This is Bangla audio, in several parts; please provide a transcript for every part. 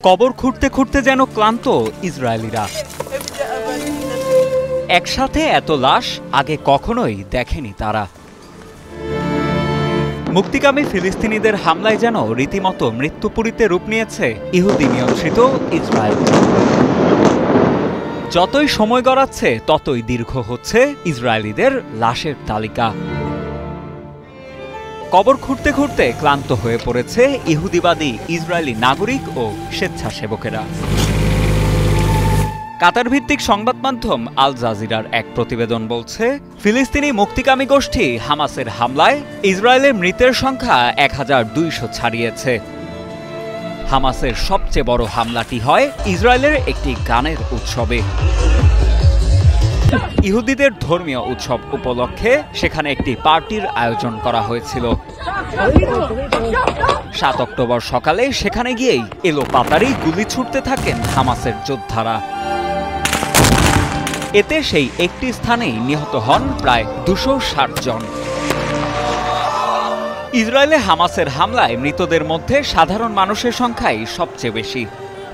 কবর খুঁড়তে খুঁড়তে যেন ক্লান্ত ইসরায়েলিরা। একসাথে এত লাশ আগে কখনোই দেখেনি তারা। মুক্তিকামী ফিলিস্তিনিদের হামলায় যেন রীতিমতো মৃত্যুপুরীতে রূপ নিয়েছে ইহুদি নিয়ন্ত্রিত ইসরায়েল। যতই সময় গড়াচ্ছে ততই দীর্ঘ হচ্ছে ইসরায়েলিদের লাশের তালিকা। কবর খুঁড়তে খুঁড়তে ক্লান্ত হয়ে পড়েছে ইহুদিবাদী ইসরায়েলি নাগরিক ও স্বেচ্ছাসেবকেরা। কাতার ভিত্তিক সংবাদ মাধ্যম আল জাজিরার এক প্রতিবেদন বলছে, ফিলিস্তিনি মুক্তিকামী গোষ্ঠী হামাসের হামলায় ইসরায়েলের মৃতের সংখ্যা ১,২০০ ছাড়িয়েছে। হামাসের সবচেয়ে বড় হামলাটি হয় ইসরায়েলের একটি গানের উৎসবে। ইহুদিদের ধর্মীয় উৎসব উপলক্ষে সেখানে একটি পার্টির আয়োজন করা হয়েছিল। ৭ অক্টোবর সকালে সেখানে গিয়েই এলোপাতাড়ি গুলি ছুটতে থাকেন হামাসের যোদ্ধারা। এতে সেই একটি স্থানেই নিহত হন প্রায় ২৬০ জন। ইসরায়েলে হামাসের হামলায় মৃতদের মধ্যে সাধারণ মানুষের সংখ্যাই সবচেয়ে বেশি।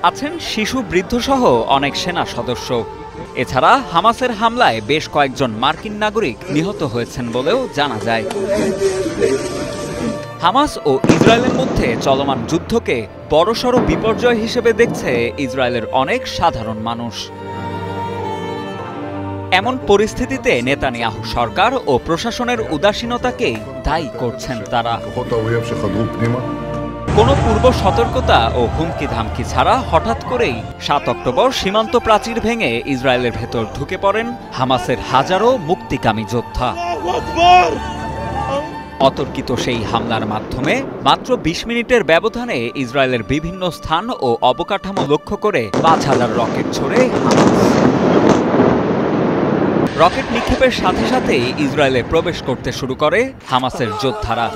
আছেন শিশু, বৃদ্ধসহ অনেক সেনা সদস্য। এছাড়া হামাসের হামলায় বেশ কয়েকজন মার্কিন নাগরিক নিহত হয়েছেন বলেও জানা যায়। হামাস ও ইসরায়েলের মধ্যে চলমান যুদ্ধকে বড়সড় বিপর্যয় হিসেবে দেখছে ইসরায়েলের অনেক সাধারণ মানুষ। এমন পরিস্থিতিতে নেতানিয়াহু সরকার ও প্রশাসনের উদাসীনতাকেই দায়ী করছেন তারা। কোনো পূর্ব সতর্কতা ও হুমকি ধামকি ছাড়া হঠাৎ করেই ৭ অক্টোবর সীমান্ত প্রাচীর ভেঙে ইসরায়েলের ভেতর ঢুকে পড়েন হামাসের হাজারো মুক্তিকামী যোদ্ধা। অতর্কিত সেই হামলার মাধ্যমে মাত্র ২০ মিনিটের ব্যবধানে ইসরায়েলের বিভিন্ন স্থান ও অবকাঠামো লক্ষ্য করে ৫,০০০ রকেট ছোড়ে হামাস। রকেট নিক্ষেপের সাথে সাথেই ইসরায়েলে প্রবেশ করতে শুরু করে হামাসের যোদ্ধারা।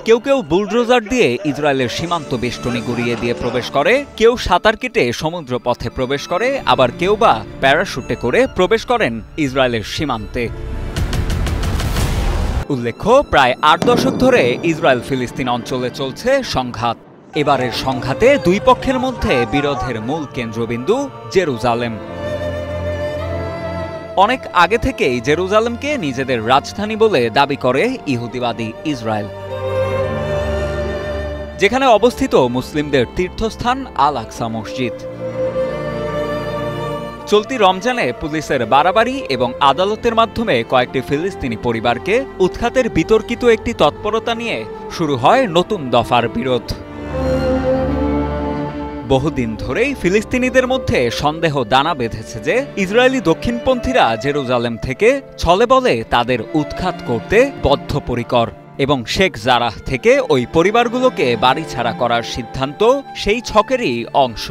কেউ কেউ বুলডোজার দিয়ে ইসরায়েলের সীমান্ত বেষ্টনী গুড়িয়ে দিয়ে প্রবেশ করে, কেউ সাঁতার কেটে সমুদ্র পথে প্রবেশ করে, আবার কেউ বা প্যারাশুটে করে প্রবেশ করেন ইসরায়েলের সীমান্তে। উল্লেখ্য, প্রায় ৮ দশক ধরে ইসরায়েল ফিলিস্তিন অঞ্চলে চলছে সংঘাত। এবারের সংঘাতে দুই পক্ষের মধ্যে বিরোধের মূল কেন্দ্রবিন্দু জেরুজালেম। অনেক আগে থেকেই জেরুজালেমকে নিজেদের রাজধানী বলে দাবি করে ইহুদিবাদী ইসরায়েল, যেখানে অবস্থিত মুসলিমদের তীর্থস্থান আল আকসা মসজিদ। চলতি রমজানে পুলিশের বাড়াবাড়ি এবং আদালতের মাধ্যমে কয়েকটি ফিলিস্তিনি পরিবারকে উৎখাতের বিতর্কিত একটি তৎপরতা নিয়ে শুরু হয় নতুন দফার বিরোধ। বহুদিন ধরেই ফিলিস্তিনিদের মধ্যে সন্দেহ দানা বেঁধেছে যে ইসরায়েলি দক্ষিণপন্থীরা জেরুজালেম থেকে ছলেবলে তাদের উৎখাত করতে বদ্ধপরিকর এবং শেখ জারাহ থেকে ওই পরিবারগুলোকে বাড়িছাড়া করার সিদ্ধান্ত সেই ছকেরই অংশ।